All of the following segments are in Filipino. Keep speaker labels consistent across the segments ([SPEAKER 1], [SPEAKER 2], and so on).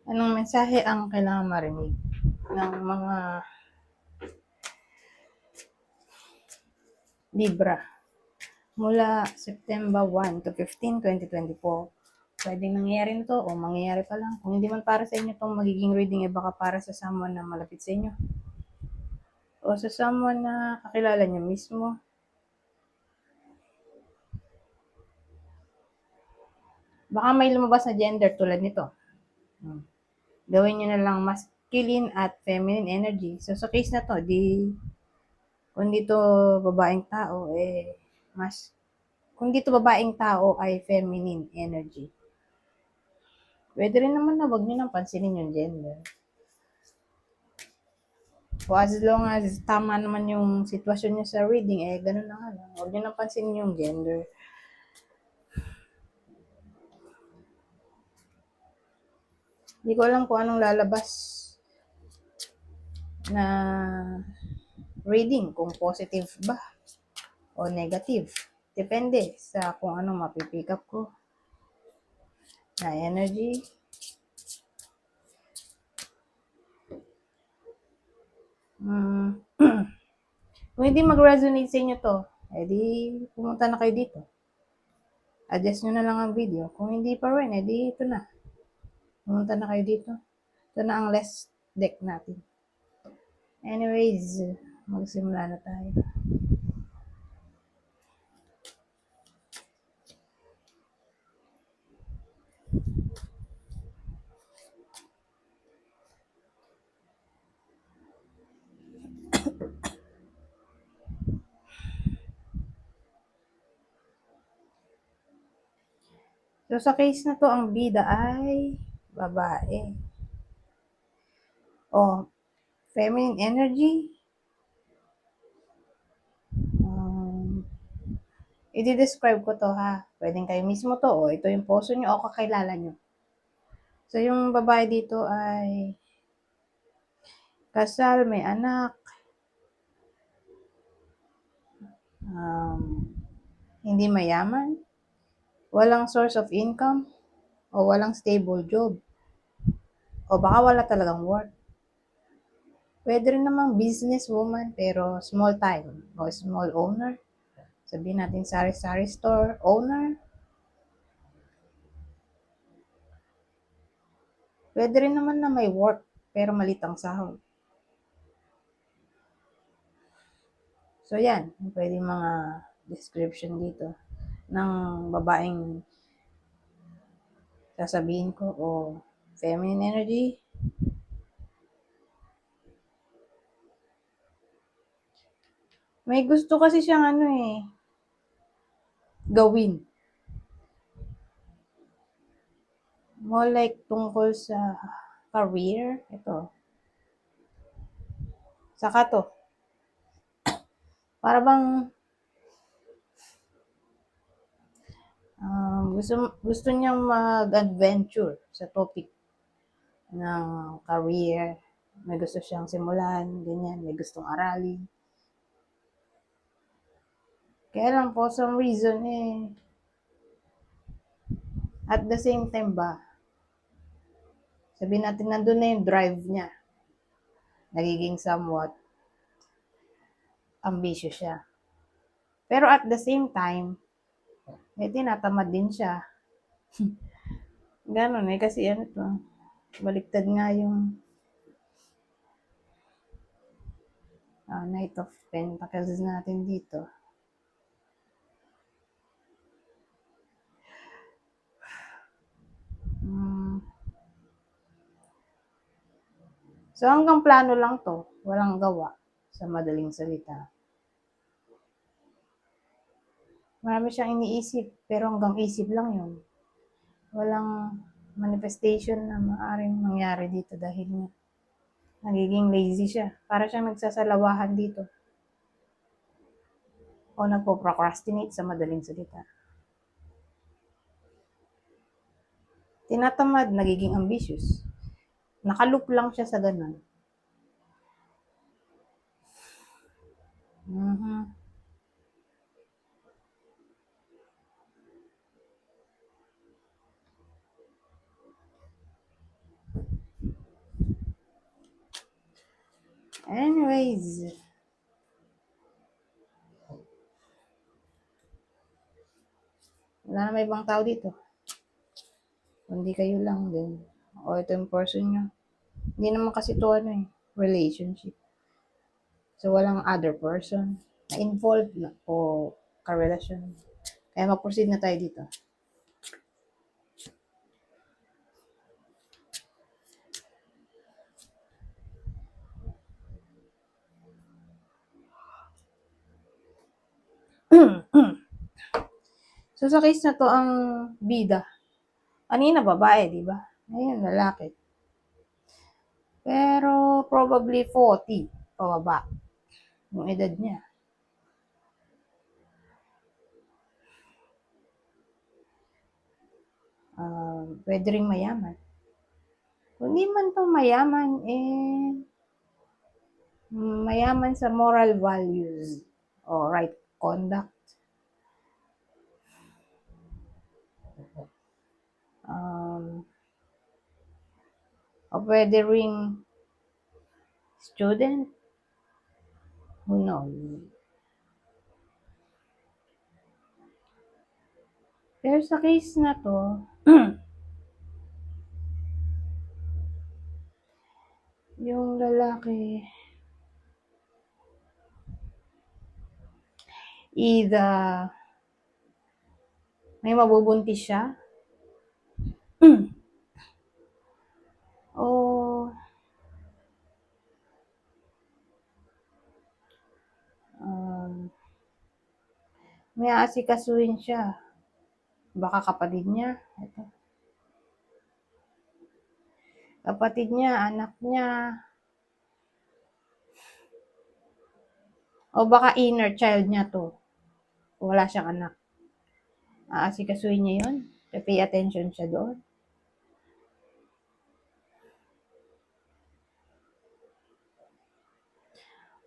[SPEAKER 1] Anong mensahe ang kailangan marinig ng mga Libra mula September 1 to 15, 2024? Pwedeng nangyayari na to o mangyayari pa lang. Kung hindi man para sa inyo itong magiging reading, baka para sa someone na malapit sa inyo o sa someone na kakilala nyo mismo. Baka may lumabas na gender tulad nito. Gawin nyo na lang masculine at feminine energy. So, sa case na to, kung dito babaeng tao, kung dito babaeng tao ay feminine energy. Pwede rin naman na wag nyo nang pansinin yung gender. So, as long as tama naman yung sitwasyon nyo sa reading, ganun na nga lang. Huwag nyo nang pansinin yung gender. Hindi ko alam kung anong lalabas na reading, kung positive ba o negative. Depende sa kung anong mapipick up ko na energy. Kung hindi mag-resonate sa inyo to, edi pumunta na kayo dito. Adjust nyo na lang ang video. Kung hindi pa rin, edi ito na. Pumunta na kayo dito. Ito na ang last deck natin. Anyways, magsimula na tayo. So, sa case na to, ang bida ay babae. O, feminine energy. I-describe ko to ha. Pwedeng kayo mismo to o ito yung poso nyo o kakilala nyo. So, yung babae dito ay kasal, may anak, hindi mayaman, walang source of income, o walang stable job, o baka wala talagang work. Pwede rin namang businesswoman pero small time o small owner. Sabihin natin sari-sari store owner. Pwede rin naman na may work pero maliit ang sahod. So yan, pwede mga description dito ng babaeng sasabihin ko o feminine energy. May gusto kasi siyang gawin. More like tungkol sa career. Ito. Saka to. Para bang gusto niyang mag-adventure sa topic ng career. May gusto siyang simulan, ganyan. May gustong aralin. Kaya lang for some reason at the same time ba, sabihin natin nandun na yung drive niya. Nagiging somewhat ambitious siya. Pero at the same time, tinatamad din siya. Ganon kasi to, baliktad nga yung Knight of Pentacles natin dito. So hanggang plano lang to, walang gawa sa madaling salita. Marami siyang iniisip, pero hanggang isip lang yun. Walang manifestation na maaaring mangyari dito dahil nagiging lazy siya. Para siyang nagsasalawahan dito. O nagpo-procrastinate sa madaling salita. Tinatamad, nagiging ambitious. Nakaloop lang siya sa ganun. Anyways, wala na may ibang tao dito. Kundi kayo lang din. O ito yung person nyo. Hindi naman kasi ito relationship. So, walang other person na involved na o karelasyon. Kaya mag-proceed na tayo dito. So, sa case na to, ang bida. Kanina, babae, di ba? Ngayon, lalaki. Pero, probably 40 pababa yung edad niya. Pwede rin mayaman. Kung di man to mayaman, mayaman sa moral values o right conduct. O pwede ring student. Who knows? Pero sa case na to, yung lalaki, either may mabubuntis siya, o may aasikasuhin siya. Baka kapatid niya. Ito. Kapatid niya, anak niya. O baka inner child niya to. Wala siyang anak. Aasikasuhin niya yun. Pay attention siya doon.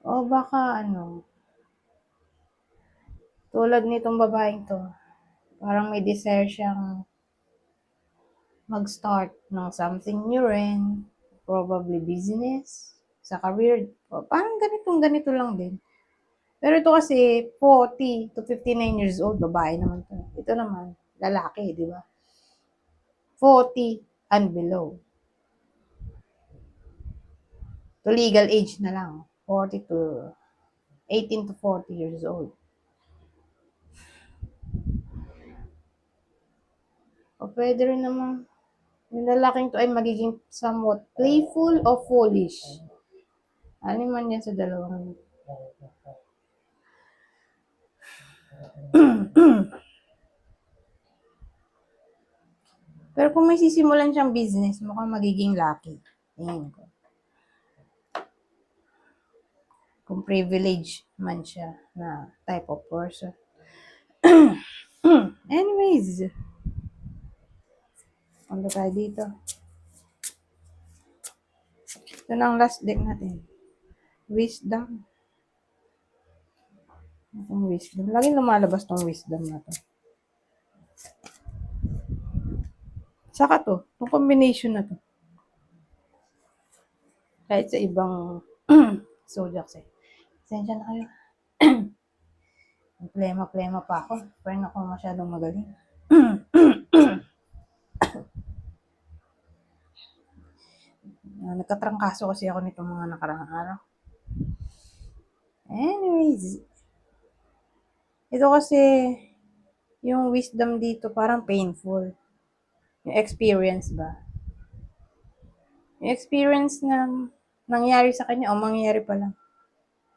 [SPEAKER 1] O baka tulad nitong babaeng to, parang may desire siyang mag-start ng something new rin, probably business, sa career, parang ganito lang din. Pero ito kasi 40 to 59 years old, babae naman to. Ito naman, lalaki, di ba? 40 and below. To legal age na lang, 18 to 40 years old. O pwede rin naman, yung lalaking to ay magiging somewhat playful o foolish. Ano man yan sa dalawang Pero kung may sisimulan siyang business, mukhang magiging lucky. Tingin ko. Kung privilege man siya na type of person. Anyways, punta tayo dito. Ito na ang last deck natin. Wisdom. Itong wisdom. Laging lumalabas tong wisdom na to. Saka to, itong combination na to. Kahit sa ibang zodiacs Sensya na kayo. Plema pa ako. Pero ako masyadong magaling. Nagkatrangkaso kasi ako nitong mga nakarang araw. Anyways, ito kasi, yung wisdom dito parang painful. Yung experience ba? Yung experience na nangyari sa kanya o mangyayari pa lang.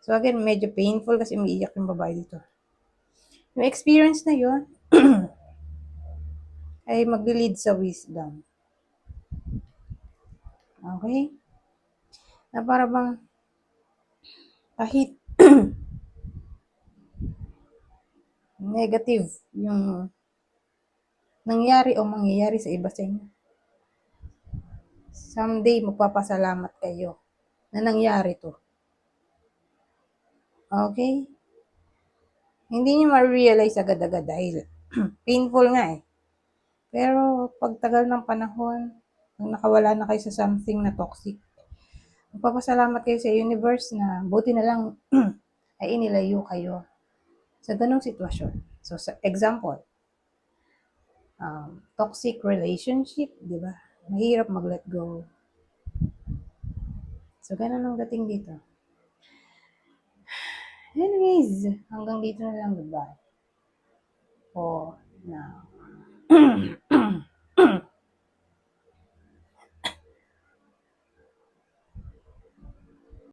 [SPEAKER 1] So again, medyo painful kasi umiiyak yung babae dito. Yung experience na yun, ay mag-lead sa wisdom. Okay? Na para bang kahit negative yung nangyari o mangyayari sa iba sa inyo, someday magpapasalamat kayo na nangyari to. Okay? Hindi nyo ma-realize agad-agad dahil painful nga Pero pagtagal ng panahon, nung nakawala na kayo sa something na toxic, Magpapasalamat kayo sa universe na buti na lang ay inilayo kayo sa ganong sitwasyon. So, sa example, toxic relationship, di ba? Mahirap mag-let go. So, ganun ang dating dito. Anyways, hanggang dito na lang, goodbye. For now.